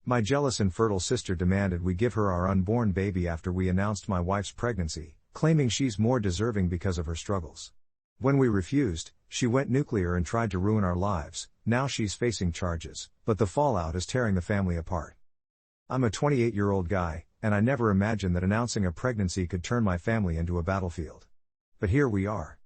My jealous infertile sister demanded we give her our unborn baby after we announced my wife's pregnancy, claiming she's more deserving because of her struggles. When we refused, she went nuclear and tried to ruin our lives. Now she's facing charges, but the fallout is tearing the family apart. I'm a 28-year-old guy, and I never imagined that announcing a pregnancy could turn my family into a battlefield. But here we are.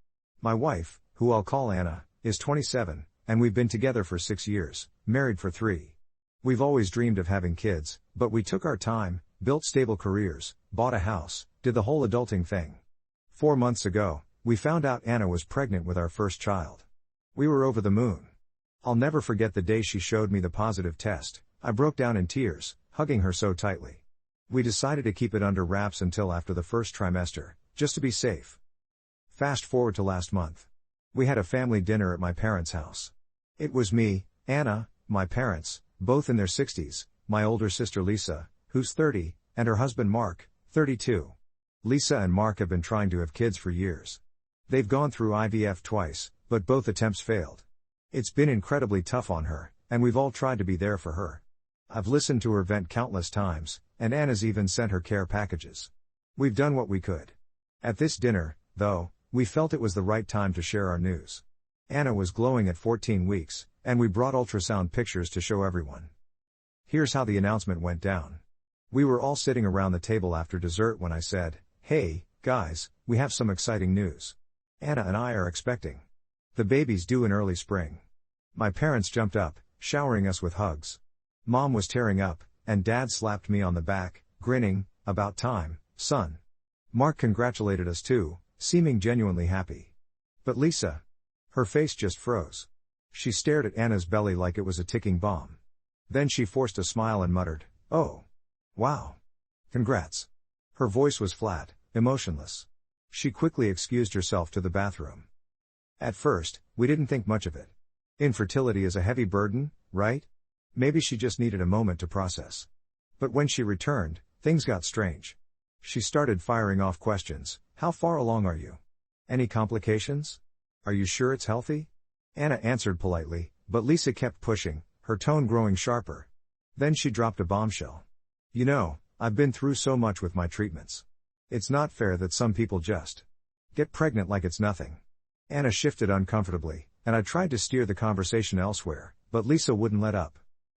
My wife, who I'll call Anna, is 27, and we've been together for 6 years, married for 3. We've always dreamed of having kids, but we took our time, built stable careers, bought a house, did the whole adulting thing. 4 months ago, we found out Anna was pregnant with our first child. We were over the moon. I'll never forget the day she showed me the positive test. I broke down in tears, hugging her so tightly. We decided to keep it under wraps until after the first trimester, just to be safe. Fast forward to last month. We had a family dinner at my parents' house. It was me, Anna, my parents, both in their 60s, my older sister Lisa, who's 30, and her husband Mark, 32. Lisa and Mark have been trying to have kids for years. They've gone through IVF twice, but both attempts failed. It's been incredibly tough on her, and we've all tried to be there for her. I've listened to her vent countless times, and Anna's even sent her care packages. We've done what we could. At this dinner, though, we felt it was the right time to share our news. Anna was glowing at 14 weeks, and we brought ultrasound pictures to show everyone. Here's how the announcement went down. We were all sitting around the table after dessert when I said, "Hey, guys, we have some exciting news. Anna and I are expecting. The baby's due in early spring." My parents jumped up, showering us with hugs. Mom was tearing up, and Dad slapped me on the back, grinning, "About time, son." Mark congratulated us too, seeming genuinely happy. But Lisa? Her face just froze. She stared at Anna's belly like it was a ticking bomb. Then she forced a smile and muttered, "Oh. Wow. Congrats." Her voice was flat, emotionless. She quickly excused herself to the bathroom. At first, we didn't think much of it. Infertility is a heavy burden, right? Maybe she just needed a moment to process. But when she returned, things got strange. She started firing off questions. "How far along are you? Any complications? Are you sure it's healthy?" Anna answered politely, but Lisa kept pushing, her tone growing sharper. Then she dropped a bombshell. "You know, I've been through so much with my treatments. It's not fair that some people just get pregnant like it's nothing." Anna shifted uncomfortably, and I tried to steer the conversation elsewhere, but Lisa wouldn't let up.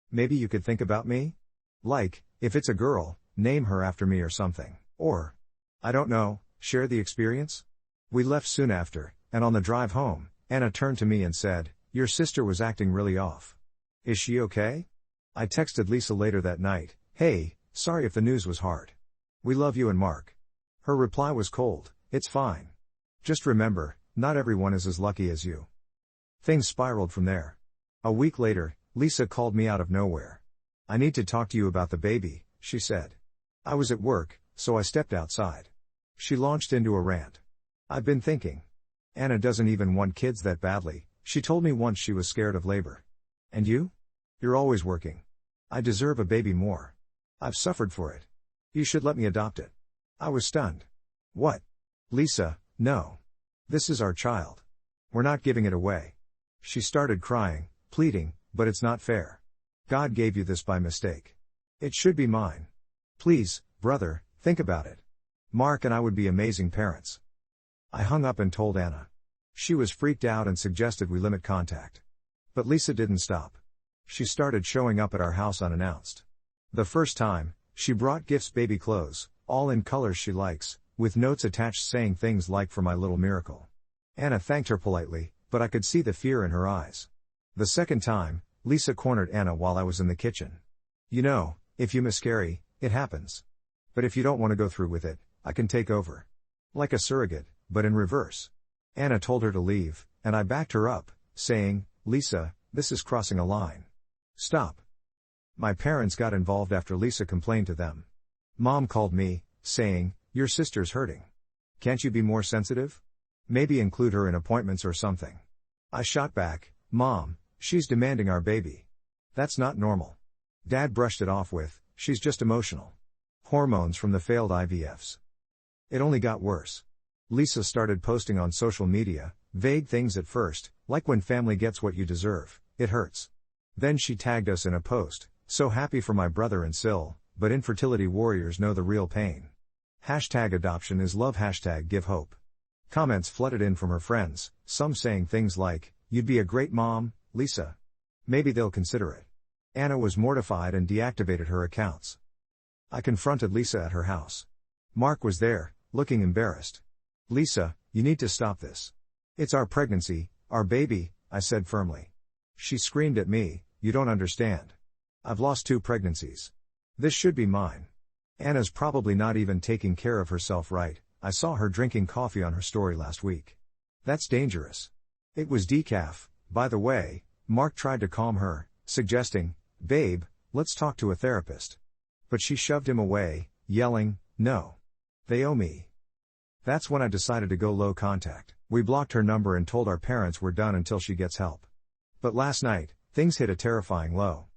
"Maybe you could think about me? Like, if it's a girl, name her after me or something. Or, I don't know, share the experience?" We left soon after, and on the drive home, Anna turned to me and said, "Your sister was acting really off. Is she okay?" I texted Lisa later that night, "Hey, sorry if the news was hard. We love you and Mark." Her reply was cold, "It's fine. Just remember, not everyone is as lucky as you." Things spiraled from there. A week later, Lisa called me out of nowhere. "I need to talk to you about the baby," she said. I was at work, so I stepped outside. She launched into a rant. "I've been thinking. Anna doesn't even want kids that badly. She told me once she was scared of labor. And you? You're always working. I deserve a baby more. I've suffered for it. You should let me adopt it." I was stunned. "What? Lisa, no. This is our child. We're not giving it away." She started crying, pleading, "But it's not fair. God gave you this by mistake. It should be mine. Please, brother, think about it. Mark and I would be amazing parents." I hung up and told Anna. She was freaked out and suggested we limit contact. But Lisa didn't stop. She started showing up at our house unannounced. The first time, she brought gifts, baby clothes, all in colors she likes, with notes attached saying things like "For my little miracle." Anna thanked her politely, but I could see the fear in her eyes. The second time, Lisa cornered Anna while I was in the kitchen. "You know, if you miscarry, it happens. But if you don't want to go through with it, I can take over. Like a surrogate, but in reverse." Anna told her to leave, and I backed her up, saying, "Lisa, this is crossing a line. Stop." My parents got involved after Lisa complained to them. Mom called me, saying, "Your sister's hurting. Can't you be more sensitive? Maybe include her in appointments or something." I shot back, "Mom, she's demanding our baby. That's not normal." Dad brushed it off with, "She's just emotional. Hormones from the failed IVFs." It only got worse. Lisa started posting on social media, vague things at first, like "When family gets what you deserve, it hurts." Then she tagged us in a post, So happy for my brother and Sil, but infertility warriors know the real pain. Hashtag adoption is love. Hashtag give hope. Comments flooded in from her friends, some saying things like, "You'd be a great mom, Lisa. Maybe they'll consider it." Anna was mortified and deactivated her accounts. I confronted Lisa at her house. Mark was there, looking embarrassed. "Lisa, you need to stop this. It's our pregnancy, our baby," I said firmly. She screamed at me, "You don't understand. I've lost 2 pregnancies. This should be mine." Anna's probably not even taking care of herself right. I saw her drinking coffee on her story last week. That's dangerous. It was decaf, by the way. Mark tried to calm her, suggesting, "Babe, let's talk to a therapist." But she shoved him away, yelling, "No. They owe me." That's when I decided to go low contact. We blocked her number and told our parents we're done until she gets help. But last night, things hit a terrifying low.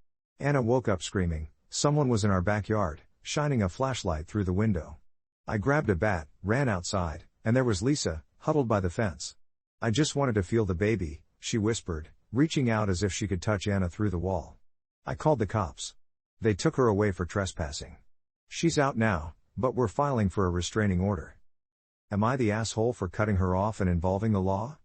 Anna woke up screaming. Someone was in our backyard, shining a flashlight through the window. I grabbed a bat, ran outside, and there was Lisa, huddled by the fence. "I just wanted to feel the baby," she whispered, reaching out as if she could touch Anna through the wall. I called the cops. They took her away for trespassing. She's out now, but we're filing for a restraining order. Am I the asshole for cutting her off and involving the law?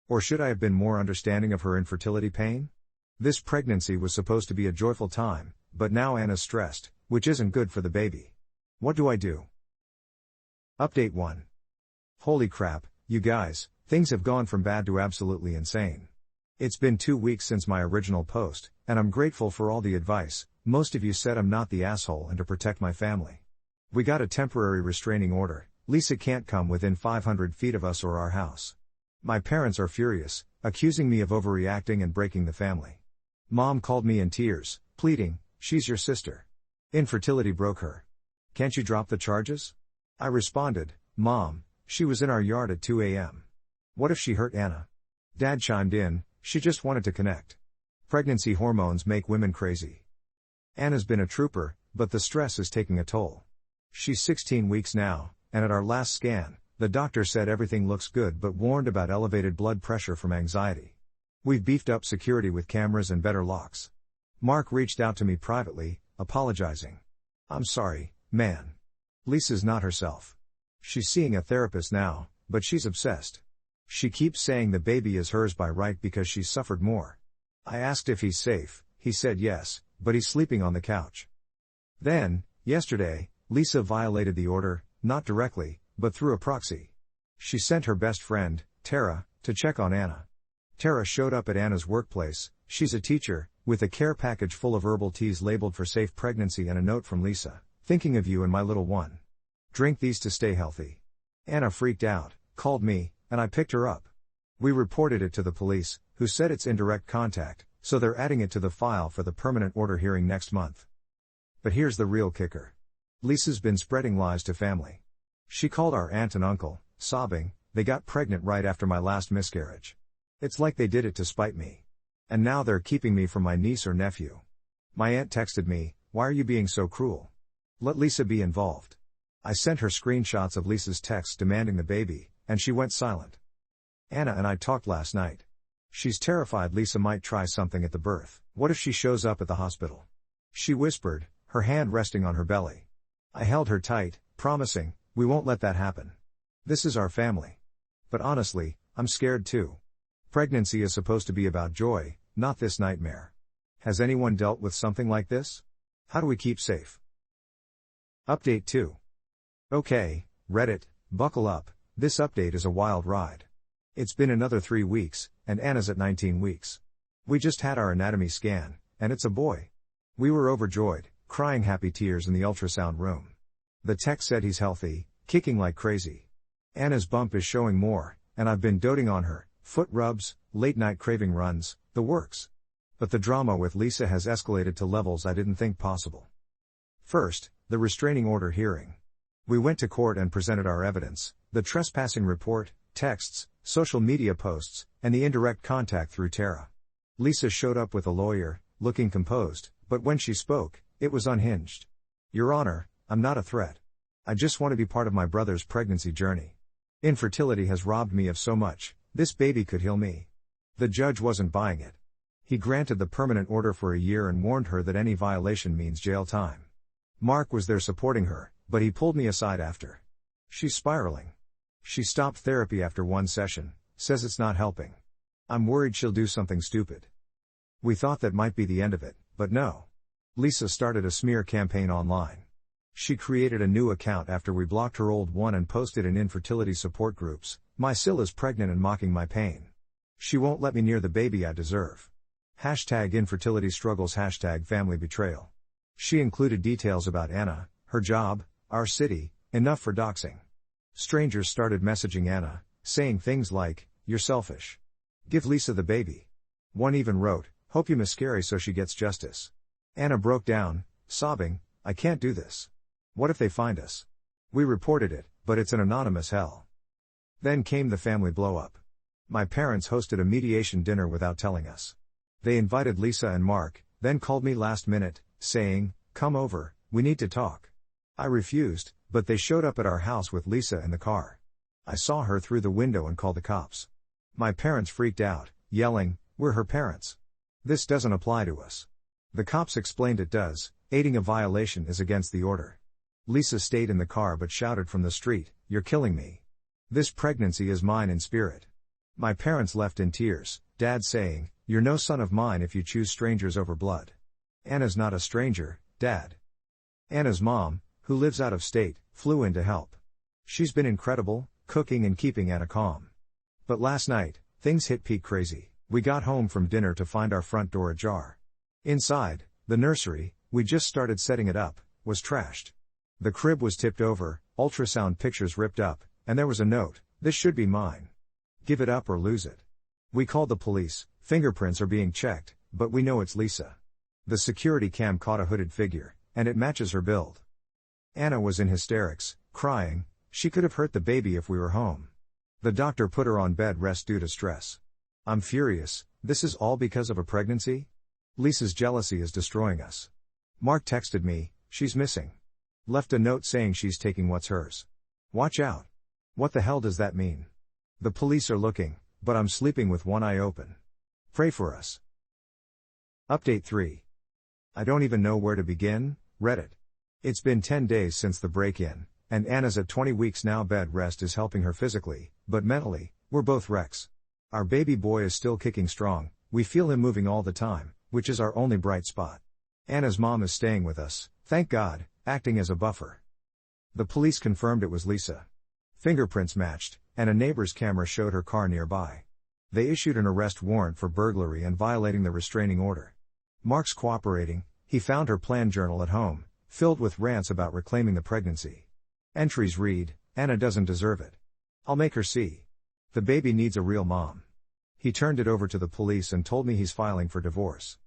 Or should I have been more understanding of her infertility pain? This pregnancy was supposed to be a joyful time, but now Anna's stressed, which isn't good for the baby. What do I do? Update 1. Holy crap, you guys, things have gone from bad to absolutely insane. It's been 2 weeks since my original post, and I'm grateful for all the advice. Most of you said I'm not the asshole and to protect my family. We got a temporary restraining order. Lisa can't come within 500 feet of us or our house. My parents are furious, accusing me of overreacting and breaking the family. Mom called me in tears, pleading, "She's your sister. Infertility broke her. Can't you drop the charges?" I responded, "Mom, she was in our yard at 2 a.m. What if she hurt Anna?" Dad chimed in, "She just wanted to connect. Pregnancy hormones make women crazy." Anna's been a trooper, but the stress is taking a toll. She's 16 weeks now, and at our last scan, the doctor said everything looks good but warned about elevated blood pressure from anxiety. We've beefed up security with cameras and better locks. Mark reached out to me privately, apologizing. "I'm sorry, man. Lisa's not herself. She's seeing a therapist now, but she's obsessed. She keeps saying the baby is hers by right because she's suffered more." I asked if he's safe. He said yes, but he's sleeping on the couch. Then, yesterday, Lisa violated the order, not directly, but through a proxy. She sent her best friend, Tara, to check on Anna. Tara showed up at Anna's workplace, she's a teacher, with a care package full of herbal teas labeled for safe pregnancy and a note from Lisa, "Thinking of you and my little one. Drink these to stay healthy." Anna freaked out, called me, and I picked her up. We reported it to the police, who said it's indirect contact, so they're adding it to the file for the permanent order hearing next month. But here's the real kicker. Lisa's been spreading lies to family. She called our aunt and uncle, sobbing, "They got pregnant right after my last miscarriage. It's like they did it to spite me. And now they're keeping me from my niece or nephew." My aunt texted me, "Why are you being so cruel? Let Lisa be involved." I sent her screenshots of Lisa's texts demanding the baby, and she went silent. Anna and I talked last night. She's terrified Lisa might try something at the birth. What if she shows up at the hospital? She whispered, her hand resting on her belly. I held her tight, promising, "We won't let that happen. This is our family." But honestly, I'm scared too. Pregnancy is supposed to be about joy, not this nightmare. Has anyone dealt with something like this? How do we keep safe? Update 2. Okay, Reddit, buckle up, this update is a wild ride. It's been another 3 weeks, and Anna's at 19 weeks. We just had our anatomy scan, and it's a boy. We were overjoyed, crying happy tears in the ultrasound room. The tech said he's healthy, kicking like crazy. Anna's bump is showing more, and I've been doting on her, foot rubs, late night craving runs, the works. But the drama with Lisa has escalated to levels I didn't think possible. First, the restraining order hearing. We went to court and presented our evidence, the trespassing report, texts, social media posts, and the indirect contact through Tara. Lisa showed up with a lawyer, looking composed, but when she spoke, it was unhinged. "Your Honor, I'm not a threat. I just want to be part of my brother's pregnancy journey. Infertility has robbed me of so much, this baby could heal me." The judge wasn't buying it. He granted the permanent order for a year and warned her that any violation means jail time. Mark was there supporting her, but he pulled me aside after. She's spiraling. She stopped therapy after one session, says it's not helping. I'm worried she'll do something stupid. We thought that might be the end of it, but no. Lisa started a smear campaign online. She created a new account after we blocked her old one and posted in infertility support groups, "My Sil is pregnant and mocking my pain. She won't let me near the baby I deserve. #infertility struggles #family betrayal." She included details about Anna, her job, our city, enough for doxing. Strangers started messaging Anna, saying things like, "You're selfish. Give Lisa the baby." One even wrote, "Hope you miscarry so she gets justice." Anna broke down, sobbing, "I can't do this. What if they find us?" We reported it, but it's an anonymous hell. Then came the family blow-up. My parents hosted a mediation dinner without telling us. They invited Lisa and Mark, then called me last minute, saying, "Come over, we need to talk." I refused, but they showed up at our house with Lisa in the car. I saw her through the window and called the cops. My parents freaked out, yelling, "We're her parents. This doesn't apply to us." The cops explained it does. Aiding a violation is against the order. Lisa stayed in the car but shouted from the street, "You're killing me. This pregnancy is mine in spirit." My parents left in tears, Dad saying, "You're no son of mine if you choose strangers over blood." Anna's not a stranger, Dad. Anna's mom, who lives out of state, flew in to help. She's been incredible, cooking and keeping Anna calm. But last night, things hit peak crazy. We got home from dinner to find our front door ajar. Inside, the nursery, we just started setting it up, was trashed. The crib was tipped over, ultrasound pictures ripped up, and there was a note, "This should be mine. Give it up or lose it." We called the police, fingerprints are being checked, but we know it's Lisa. The security cam caught a hooded figure, and it matches her build. Anna was in hysterics, crying, she could have hurt the baby if we were home. The doctor put her on bed rest due to stress. I'm furious, this is all because of a pregnancy? Lisa's jealousy is destroying us. Mark texted me, "She's missing." Left a note saying she's taking what's hers. Watch out. What the hell does that mean? The police are looking, but I'm sleeping with one eye open. Pray for us. Update 3. I don't even know where to begin, Reddit. It's been 10 days since the break-in, and Anna's at 20 weeks now. Bed rest is helping her physically, but mentally, we're both wrecks. Our baby boy is still kicking strong, we feel him moving all the time, which is our only bright spot. Anna's mom is staying with us, thank God, acting as a buffer. The police confirmed it was Lisa. Fingerprints matched, and a neighbor's camera showed her car nearby. They issued an arrest warrant for burglary and violating the restraining order. Mark's cooperating, he found her plan journal at home, filled with rants about reclaiming the pregnancy. Entries read, "Anna doesn't deserve it. I'll make her see. The baby needs a real mom." He turned it over to the police and told me he's filing for divorce.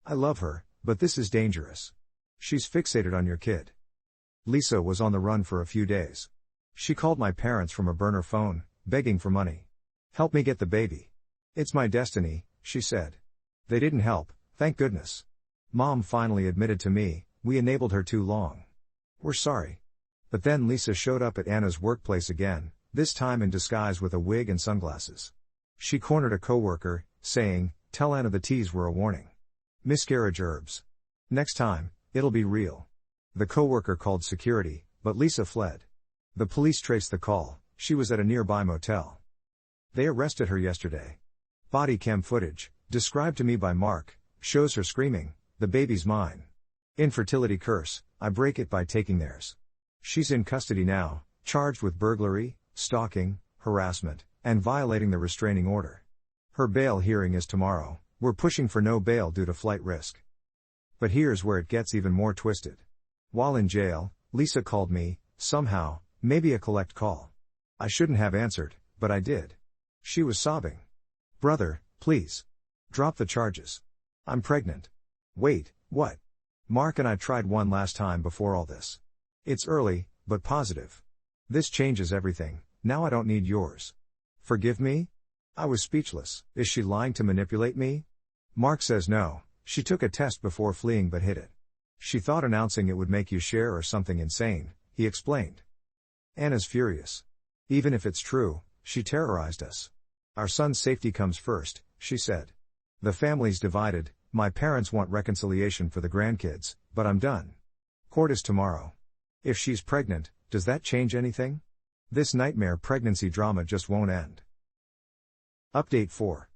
I love her, but this is dangerous. She's fixated on your kid. Lisa was on the run for a few days. She called my parents from a burner phone, begging for money. "Help me get the baby. It's my destiny," she said. They didn't help, thank goodness. Mom finally admitted to me, "We enabled her too long. We're sorry." But then Lisa showed up at Anna's workplace again, this time in disguise with a wig and sunglasses. She cornered a coworker, saying, "Tell Anna the T's were a warning. Miscarriage herbs. Next time, it'll be real." The coworker called security, but Lisa fled. The police traced the call, she was at a nearby motel. They arrested her yesterday. Body cam footage, described to me by Mark, shows her screaming, "The baby's mine. Infertility curse, I break it by taking theirs." She's in custody now, charged with burglary, stalking, harassment, and violating the restraining order. Her bail hearing is tomorrow. We're pushing for no bail due to flight risk. But here's where it gets even more twisted. While in jail, Lisa called me, somehow, maybe a collect call. I shouldn't have answered, but I did. She was sobbing. "Brother, please. Drop the charges. I'm pregnant." Wait, what? Mark and I tried one last time before all this. It's early, but positive. This changes everything, now I don't need yours. Forgive me? I was speechless. Is she lying to manipulate me? Mark says no, she took a test before fleeing but hid it. She thought announcing it would make you share or something insane, he explained. Anna's furious. Even if it's true, she terrorized us. Our son's safety comes first, she said. The family's divided, my parents want reconciliation for the grandkids, but I'm done. Court is tomorrow. If she's pregnant, does that change anything? This nightmare pregnancy drama just won't end. Update 4.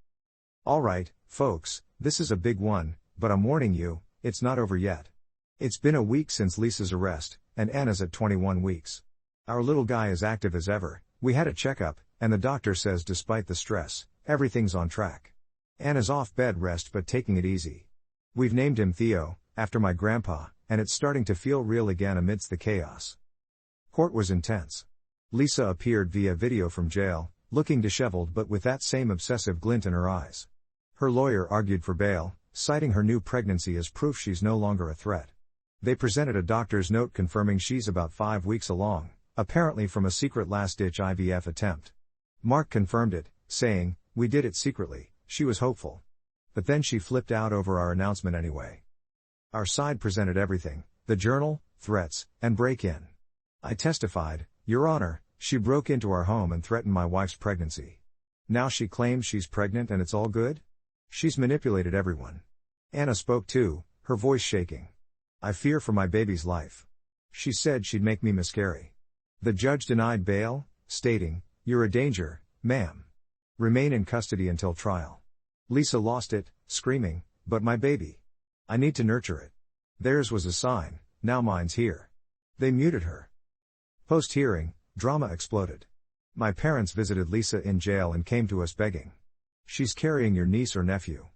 Alright, folks, this is a big one, but I'm warning you, it's not over yet. It's been a week since Lisa's arrest, and Anna's at 21 weeks. Our little guy is active as ever, we had a checkup, and the doctor says despite the stress, everything's on track. Anna's off bed rest but taking it easy. We've named him Theo, after my grandpa, and it's starting to feel real again amidst the chaos. Court was intense. Lisa appeared via video from jail, looking disheveled but with that same obsessive glint in her eyes. Her lawyer argued for bail, citing her new pregnancy as proof she's no longer a threat. They presented a doctor's note confirming she's about 5 weeks along, apparently from a secret last-ditch IVF attempt. Mark confirmed it, saying, "We did it secretly." She was hopeful. But then she flipped out over our announcement anyway. Our side presented everything, the journal, threats, and break-in. I testified, "Your Honor, she broke into our home and threatened my wife's pregnancy. Now she claims she's pregnant and it's all good? She's manipulated everyone." Anna spoke too, her voice shaking. "I fear for my baby's life. She said she'd make me miscarry." The judge denied bail, stating, "You're a danger, ma'am. Remain in custody until trial." Lisa lost it, screaming, "But my baby. I need to nurture it. Theirs was a sign, now mine's here." They muted her. Post-hearing, drama exploded. My parents visited Lisa in jail and came to us begging. "She's carrying your niece or nephew.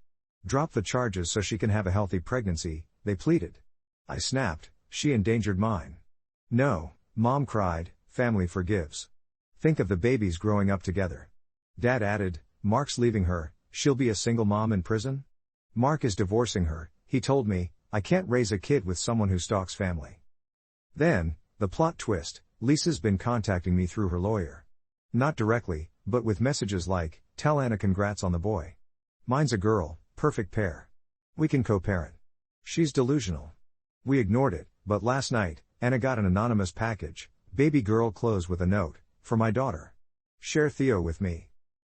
Drop the charges so she can have a healthy pregnancy," they pleaded. I snapped, "She endangered mine." "No," Mom cried, "family forgives. Think of the babies growing up together." Dad added, "Mark's leaving her, she'll be a single mom in prison?" "Mark is divorcing her," he told me, "I can't raise a kid with someone who stalks family." Then, the plot twist, Lisa's been contacting me through her lawyer. Not directly, but with messages like, "Tell Anna congrats on the boy. Mine's a girl, perfect pair. We can co-parent." She's delusional. We ignored it, but last night, Anna got an anonymous package, baby girl clothes with a note, "For my daughter. Share Theo with me."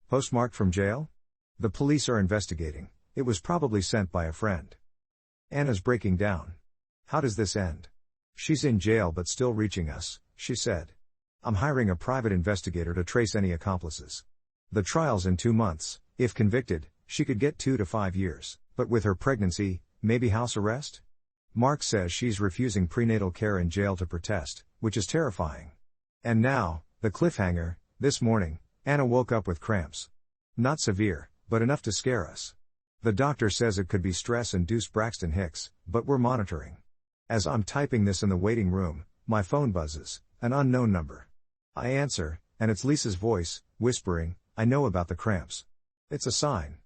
Postmarked from jail? The police are investigating, it was probably sent by a friend. Anna's breaking down. "How does this end? She's in jail but still reaching us," she said. "I'm hiring a private investigator to trace any accomplices. The trial's in 2 months, if convicted, she could get 2 to 5 years, but with her pregnancy, maybe house arrest?" Mark says she's refusing prenatal care in jail to protest, which is terrifying. And now, the cliffhanger, this morning, Anna woke up with cramps. Not severe, but enough to scare us. The doctor says it could be stress-induced Braxton Hicks, but we're monitoring. As I'm typing this in the waiting room, my phone buzzes, an unknown number. I answer, and it's Lisa's voice, whispering, "I know about the cramps. It's a sign.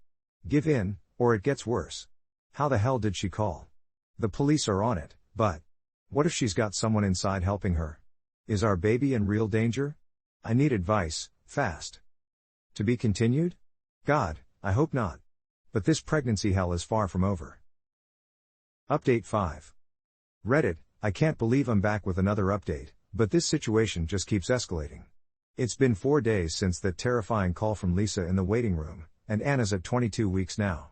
Give in, or it gets worse." How the hell did she call? The police are on it, but what if she's got someone inside helping her? Is our baby in real danger? I need advice, fast. To be continued? God, I hope not. But this pregnancy hell is far from over. Update 5. Reddit, I can't believe I'm back with another update, but this situation just keeps escalating. It's been 4 days since that terrifying call from Lisa in the waiting room, and Anna's at 22 weeks now.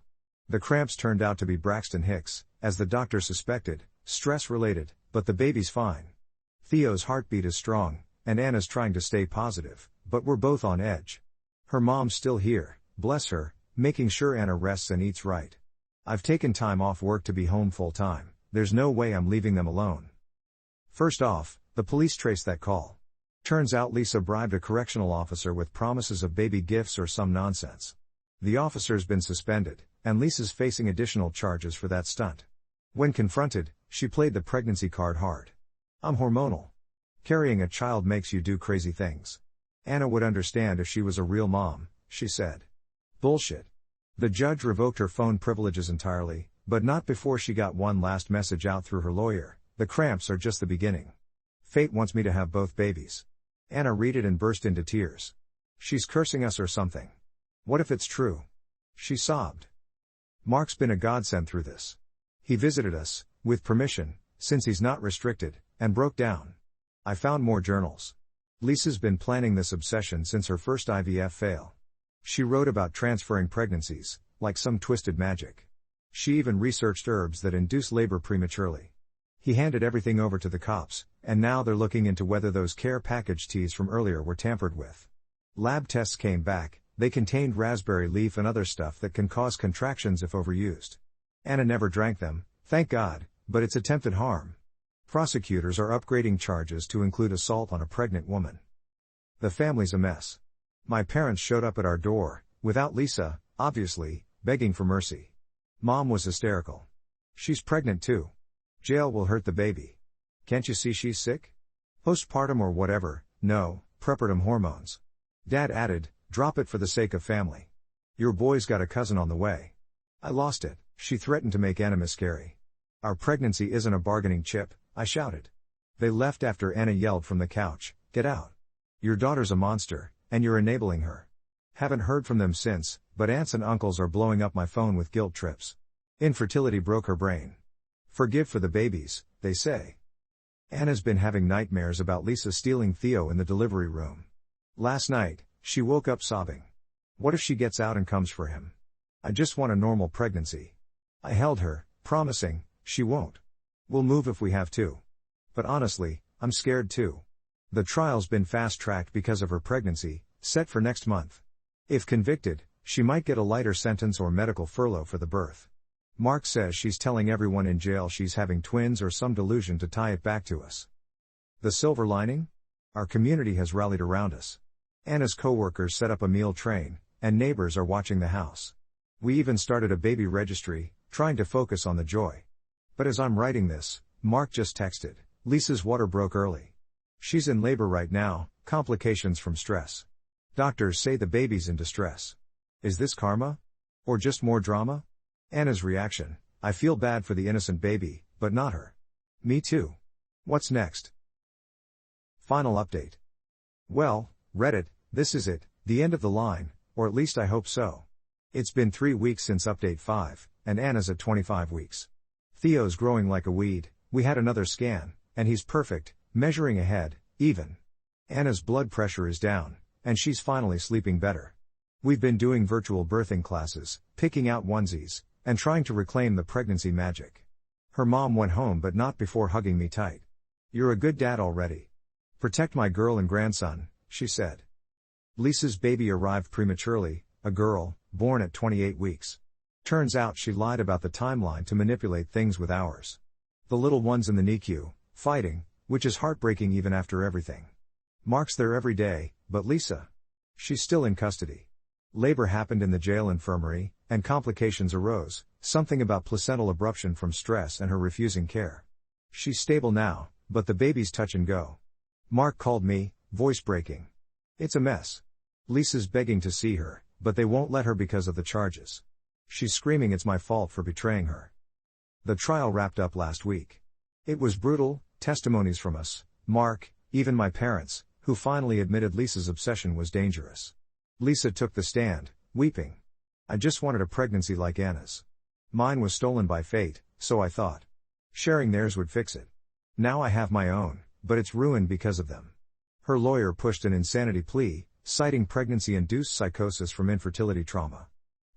The cramps turned out to be Braxton Hicks, as the doctor suspected, stress-related, but the baby's fine. Theo's heartbeat is strong, and Anna's trying to stay positive, but we're both on edge. Her mom's still here, bless her, making sure Anna rests and eats right. I've taken time off work to be home full-time, there's no way I'm leaving them alone. First off, the police traced that call. Turns out Lisa bribed a correctional officer with promises of baby gifts or some nonsense. The officer's been suspended, and Lisa's facing additional charges for that stunt. When confronted, she played the pregnancy card hard. "I'm hormonal. Carrying a child makes you do crazy things. Anna would understand if she was a real mom," she said. Bullshit. The judge revoked her phone privileges entirely, but not before she got one last message out through her lawyer: "The cramps are just the beginning. Fate wants me to have both babies." Anna read it and burst into tears. "She's cursing us or something. What if it's true?" She sobbed. Mark's been a godsend through this. He visited us, with permission, since he's not restricted, and broke down. I found more journals. Lisa's been planning this obsession since her first IVF fail. She wrote about transferring pregnancies, like some twisted magic. She even researched herbs that induce labor prematurely. He handed everything over to the cops, and now they're looking into whether those care package teas from earlier were tampered with. Lab tests came back, they contained raspberry leaf and other stuff that can cause contractions if overused. Anna never drank them, thank God, but it's attempted harm. Prosecutors are upgrading charges to include assault on a pregnant woman. The family's a mess. My parents showed up at our door, without Lisa, obviously, begging for mercy. Mom was hysterical. She's pregnant too. Jail will hurt the baby. Can't you see she's sick? Postpartum or whatever, no, prepartum hormones. Dad added, drop it for the sake of family. Your boy's got a cousin on the way. I lost it, she threatened to make Anna miscarry. Our pregnancy isn't a bargaining chip, I shouted. They left after Anna yelled from the couch, get out. Your daughter's a monster, and you're enabling her. Haven't heard from them since, but aunts and uncles are blowing up my phone with guilt trips. Infertility broke her brain. Forgive for the babies, they say. Anna's been having nightmares about Lisa stealing Theo in the delivery room. Last night, she woke up sobbing. What if she gets out and comes for him? I just want a normal pregnancy. I held her, promising, she won't. We'll move if we have to. But honestly, I'm scared too. The trial's been fast-tracked because of her pregnancy, set for next month. If convicted, she might get a lighter sentence or medical furlough for the birth. Mark says she's telling everyone in jail she's having twins or some delusion to tie it back to us. The silver lining? Our community has rallied around us. Anna's co-workers set up a meal train, and neighbors are watching the house. We even started a baby registry, trying to focus on the joy. But as I'm writing this, Mark just texted, Lisa's water broke early. She's in labor right now, complications from stress. Doctors say the baby's in distress. Is this karma? Or just more drama? Anna's reaction, I feel bad for the innocent baby, but not her. Me too. What's next? Final update. Well, Reddit, this is it, the end of the line, or at least I hope so. It's been 3 weeks since update 5, and Anna's at 25 weeks. Theo's growing like a weed, we had another scan, and he's perfect, measuring ahead, even. Anna's blood pressure is down, and she's finally sleeping better. We've been doing virtual birthing classes, picking out onesies, and trying to reclaim the pregnancy magic. Her mom went home but not before hugging me tight. You're a good dad already. Protect my girl and grandson, she said. Lisa's baby arrived prematurely, a girl, born at 28 weeks. Turns out she lied about the timeline to manipulate things with hours. The little one's in the NICU, fighting, which is heartbreaking even after everything. Mark's there every day, but Lisa? She's still in custody. Labor happened in the jail infirmary, and complications arose, something about placental abruption from stress and her refusing care. She's stable now, but the baby's touch and go. Mark called me, voice breaking. It's a mess. Lisa's begging to see her, but they won't let her because of the charges. She's screaming it's my fault for betraying her. The trial wrapped up last week. It was brutal, testimonies from us, Mark, even my parents, who finally admitted Lisa's obsession was dangerous. Lisa took the stand, weeping. I just wanted a pregnancy like Anna's. Mine was stolen by fate, so I thought. Sharing theirs would fix it. Now I have my own, but it's ruined because of them. Her lawyer pushed an insanity plea, citing pregnancy-induced psychosis from infertility trauma.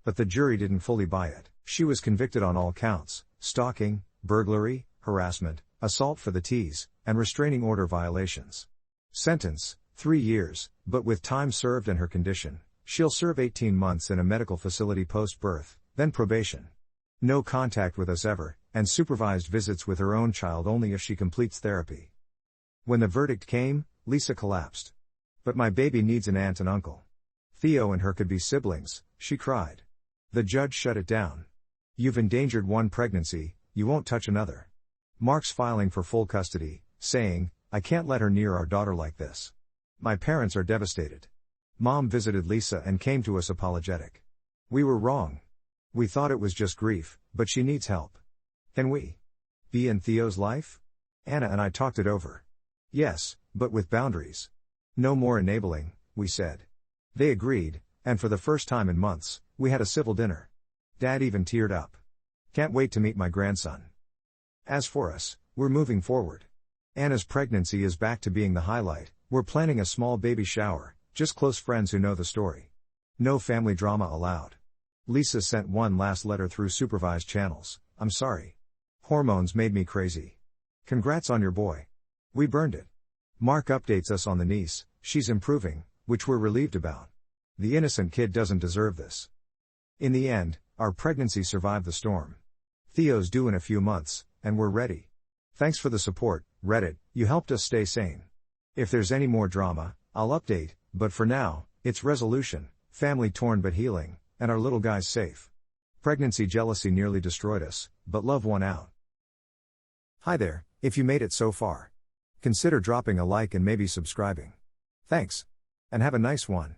But the jury didn't fully buy it. She was convicted on all counts: stalking, burglary, harassment, assault for the tease, and restraining order violations. Sentence, 3 years, but with time served and her condition, she'll serve 18 months in a medical facility post-birth, then probation. No contact with us ever, and supervised visits with her own child only if she completes therapy. When the verdict came, Lisa collapsed. But my baby needs an aunt and uncle. Theo and her could be siblings, she cried. The judge shut it down. You've endangered one pregnancy, you won't touch another. Mark's filing for full custody, saying, I can't let her near our daughter like this. My parents are devastated. Mom visited Lisa and came to us apologetic. We were wrong. We thought it was just grief, but she needs help. Can we be in Theo's life? Anna and I talked it over. Yes, but with boundaries. No more enabling, we said. They agreed, and for the first time in months, we had a civil dinner. Dad even teared up. Can't wait to meet my grandson. As for us, we're moving forward. Anna's pregnancy is back to being the highlight. We're planning a small baby shower, just close friends who know the story. No family drama allowed. Lisa sent one last letter through supervised channels. I'm sorry. Hormones made me crazy. Congrats on your boy. We burned it. Mark updates us on the niece, she's improving, which we're relieved about. The innocent kid doesn't deserve this. In the end, our pregnancy survived the storm. Theo's due in a few months, and we're ready. Thanks for the support, Reddit, you helped us stay sane. If there's any more drama, I'll update, but for now, it's resolution, family torn but healing, and our little guy's safe. Pregnancy jealousy nearly destroyed us, but love won out. Hi there, if you made it so far. Consider dropping a like and maybe subscribing. Thanks. And have a nice one.